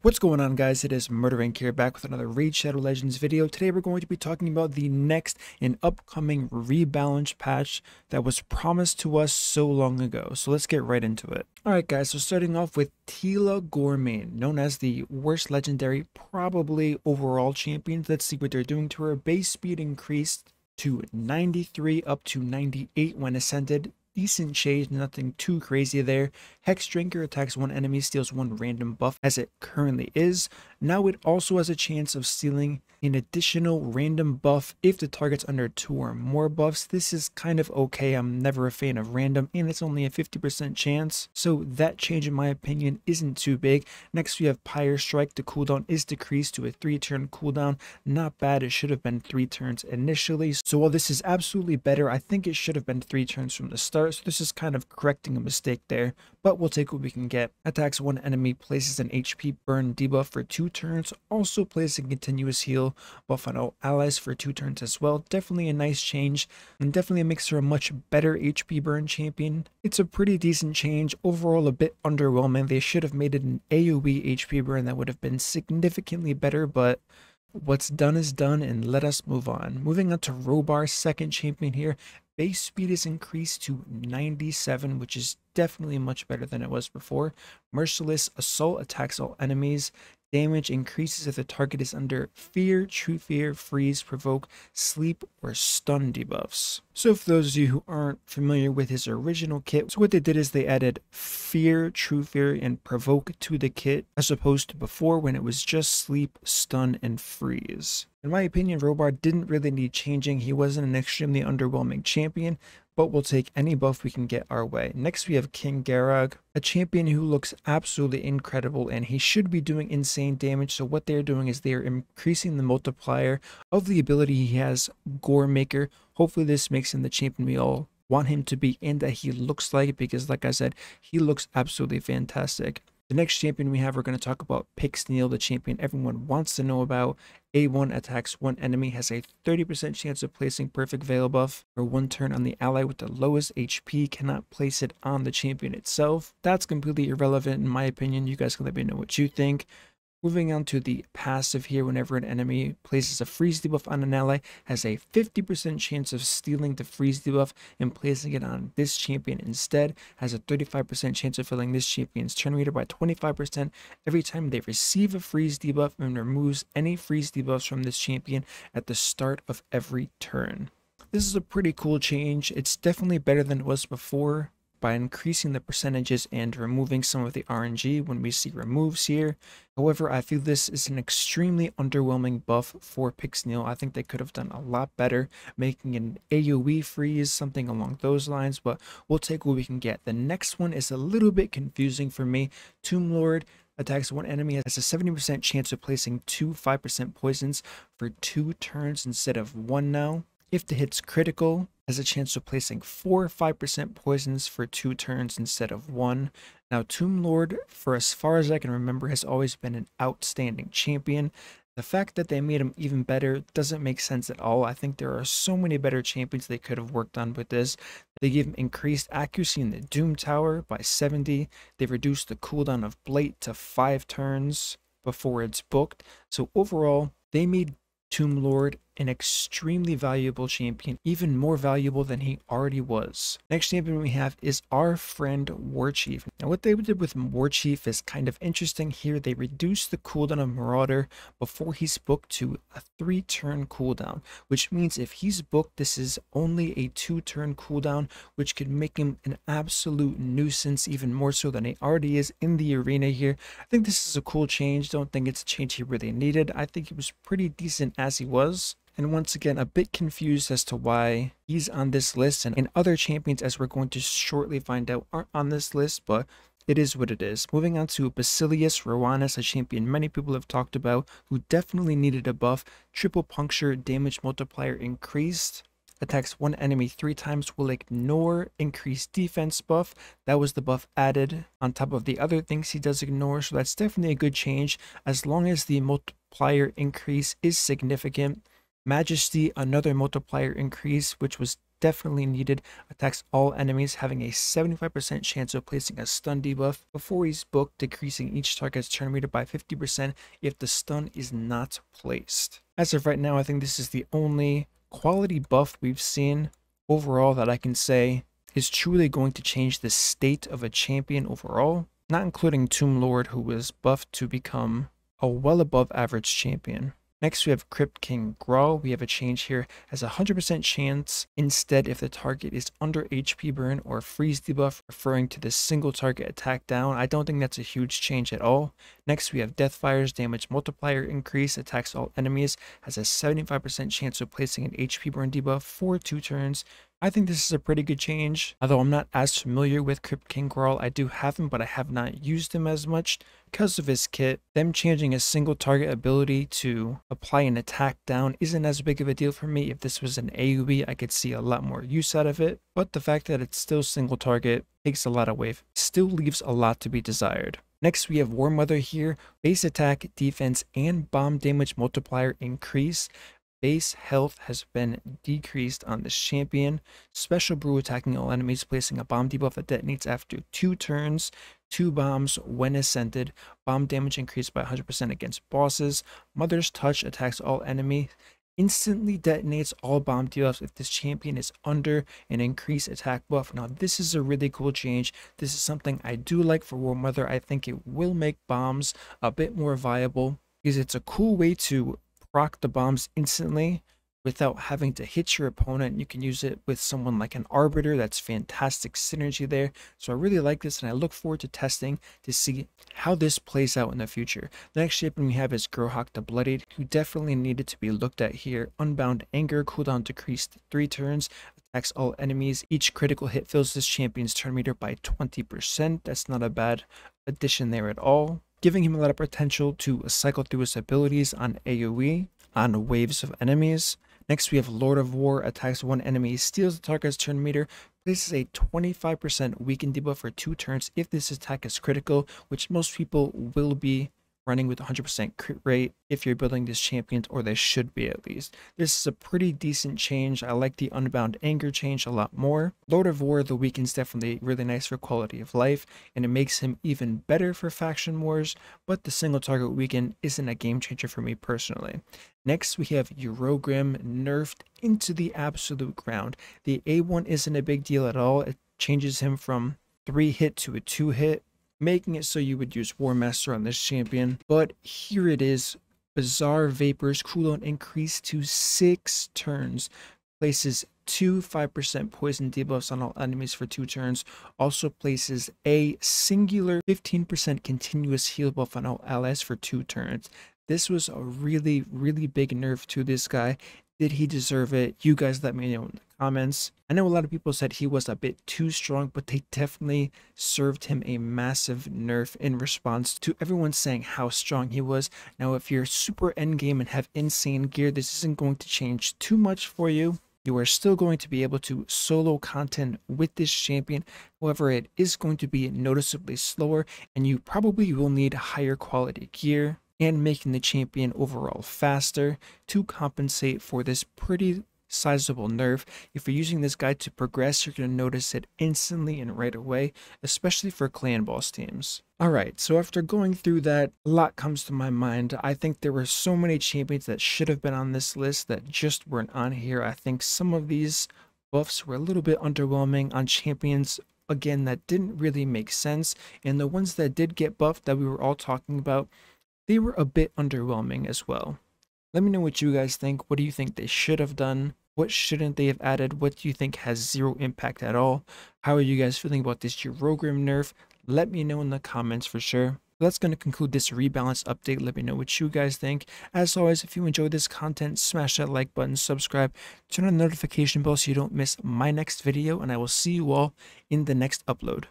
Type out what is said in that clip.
What's going on, guys? It is Murderink here, back with another Raid Shadow Legends video. Today we're going to be talking about the next and upcoming rebalance patch that was promised to us so long ago. So let's get right into it. Alright guys, so starting off with Tila Gourmet, known as the worst legendary, probably overall champion. Let's see what they're doing to her. Base speed increased to 93 up to 98 when ascended. Decent change, nothing too crazy there. Hex Drinker attacks one enemy, steals one random buff as it currently is. Now it also has a chance of stealing an additional random buff if the target's under 2 or more buffs. This is kind of okay. I'm never a fan of random, and it's only a 50% chance, so that change in my opinion isn't too big. Next we have Pyre Strike. The cooldown is decreased to a 3-turn cooldown. Not bad. It should have been 3 turns initially, so while this is absolutely better, I think it should have been 3 turns from the start, so this is kind of correcting a mistake there, but we'll take what we can get. Attacks one enemy, places an HP burn debuff for 2 turns, also placing continuous heal buff on all allies for 2 turns as well. Definitely a nice change, and definitely makes her a much better HP burn champion. It's a pretty decent change. Overall a bit underwhelming. They should have made it an AoE HP burn that would have been significantly better, but what's done is done, and let us move on. Moving on to Robar, second champion here. Base speed is increased to 97, which is definitely much better than it was before. Merciless Assault attacks all enemies. Damage increases if the target is under Fear, True Fear, Freeze, Provoke, Sleep, or Stun debuffs. So for those of you who aren't familiar with his original kit, so what they did is they added Fear, True Fear, and Provoke to the kit, as opposed to before when it was just Sleep, Stun, and Freeze. In my opinion, Robar didn't really need changing. He wasn't an extremely underwhelming champion, but we'll take any buff we can get our way. Next we have King Garag, a champion who looks absolutely incredible, and he should be doing insane damage. So what they're doing is they're increasing the multiplier of the ability he has, Gore Maker. Hopefully this makes him the champion we all want him to be and that he looks like, because like I said, he looks absolutely fantastic. The next champion we have, we're going to talk about Pixneal, the champion everyone wants to know about. A1 attacks one enemy, has a 30% chance of placing Perfect Veil buff for 1 turn on the ally with the lowest HP, cannot place it on the champion itself. That's completely irrelevant in my opinion. You guys can let me know what you think. Moving on to the passive here, whenever an enemy places a freeze debuff on an ally, has a 50% chance of stealing the freeze debuff and placing it on this champion instead, has a 35% chance of filling this champion's turn meter by 25% every time they receive a freeze debuff, and removes any freeze debuffs from this champion at the start of every turn. This is a pretty cool change. It's definitely better than it was before, by increasing the percentages and removing some of the RNG when we see removes here. However, I feel this is an extremely underwhelming buff for Pixneal. I think they could have done a lot better, making an AoE freeze, something along those lines, but we'll take what we can get. The next one is a little bit confusing for me. Tomb Lord attacks one enemy, has a 70% chance of placing 2 5% poisons for 2 turns instead of 1 now. If the hit's critical, has a chance of placing 4 5% poisons for 2 turns instead of 1. Now Tomb Lord, for as far as I can remember, has always been an outstanding champion. The fact that they made him even better doesn't make sense at all. I think there are so many better champions they could have worked on with this. They gave him increased accuracy in the Doom Tower by 70. They reduced the cooldown of Blight to 5 turns before it's booked. So overall, they made Tomb Lord an extremely valuable champion, even more valuable than he already was. Next champion we have is our friend Warchief. Now what they did with Warchief is kind of interesting here. They reduced the cooldown of Marauder before he's booked to a 3-turn cooldown, which means if he's booked, this is only a 2-turn cooldown, which could make him an absolute nuisance, even more so than he already is in the arena here. I think this is a cool change. Don't think it's a change he really needed. I think he was pretty decent as he was. And once again, a bit confused as to why he's on this list, and other champions, as we're going to shortly find out, aren't on this list, but it is what it is. Moving on to Basilius Rowanus, a champion many people have talked about, who definitely needed a buff. Triple puncture, damage multiplier increased. Attacks one enemy 3 times, will ignore increased defense buff. That was the buff added on top of the other things he does ignore, so that's definitely a good change, as long as the multiplier increase is significant. Majesty, another multiplier increase, which was definitely needed, attacks all enemies, having a 75% chance of placing a stun debuff before he's booked, decreasing each target's turn meter by 50% if the stun is not placed. As of right now, I think this is the only quality buff we've seen overall that I can say is truly going to change the state of a champion overall, not including Tomb Lord, who was buffed to become a well above average champion. Next, we have Crypt King Grawl. We have a change here, has a 100% chance instead if the target is under HP burn or freeze debuff, referring to the single target attack down. I don't think that's a huge change at all. Next, we have Deathfire's damage multiplier increase, attacks all enemies, has a 75% chance of placing an HP burn debuff for 2 turns. I think this is a pretty good change. Although I'm not as familiar with Crypt King Grawl, I do have him, but I have not used him as much because of his kit. Them changing a single target ability to apply an attack down isn't as big of a deal for me. If this was an AoE, I could see a lot more use out of it, but the fact that it's still single target takes a lot away. Still leaves a lot to be desired. Next, we have War Mother here. Base attack, defense, and bomb damage multiplier increase. Base health has been decreased on this champion. Special Brew attacking all enemies, placing a bomb debuff that detonates after 2 turns. 2 bombs when ascended. Bomb damage increased by 100% against bosses. Mother's Touch attacks all enemies. Instantly detonates all bomb debuffs if this champion is under an increased attack buff. Now this is a really cool change. This is something I do like for War Mother. I think it will make bombs a bit more viable because it's a cool way to proc the bombs instantly without having to hit your opponent. You can use it with someone like an Arbiter. That's fantastic synergy there. So I really like this and I look forward to testing to see how this plays out in the future. The next champion we have is Gerhok the Bloodied, who definitely needed to be looked at here. Unbound Anger, cooldown decreased 3 turns, attacks all enemies. Each critical hit fills this champion's turn meter by 20%. That's not a bad addition there at all, giving him a lot of potential to cycle through his abilities on AoE, on waves of enemies. Next, we have Lord of War, attacks one enemy, steals the target's turn meter, places a 25% weaken debuff for 2 turns if this attack is critical, which most people will be running with 100% crit rate if you're building this champion, or they should be at least. This is a pretty decent change. I like the Unbound Anger change a lot more. Lord of War, the weaken's definitely really nice for quality of life, and it makes him even better for faction wars, but the single target weaken isn't a game changer for me personally. Next, we have Eurogrim nerfed into the absolute ground. The A1 isn't a big deal at all. It changes him from 3 hit to a 2 hit, making it so you would use War Master on this champion. But here it is. Bizarre Vapors, cooldown increase to 6 turns. Places 2 5% poison debuffs on all enemies for 2 turns. Also places a singular 15% continuous heal buff on all allies for 2 turns. This was a really, really big nerf to this guy. Did he deserve it? You guys let me know in the comments. I know a lot of people said he was a bit too strong, but they definitely served him a massive nerf in response to everyone saying how strong he was. Now, if you're super endgame and have insane gear, this isn't going to change too much for you. You are still going to be able to solo content with this champion. However, it is going to be noticeably slower, and you probably will need higher quality gear and making the champion overall faster to compensate for this pretty sizable nerf. If you're using this guy to progress, you're going to notice it instantly and right away, especially for clan boss teams. Alright, so after going through that, a lot comes to my mind. I think there were so many champions that should have been on this list that just weren't on here. I think some of these buffs were a little bit underwhelming on champions, again, that didn't really make sense, and the ones that did get buffed that we were all talking about, they were a bit underwhelming as well. Let me know what you guys think. What do you think they should have done? What shouldn't they have added? What do you think has 0 impact at all? How are you guys feeling about this Eurogrim nerf? Let me know in the comments for sure. That's going to conclude this rebalance update. Let me know what you guys think. As always, if you enjoyed this content, smash that like button, subscribe, turn on the notification bell so you don't miss my next video, and I will see you all in the next upload.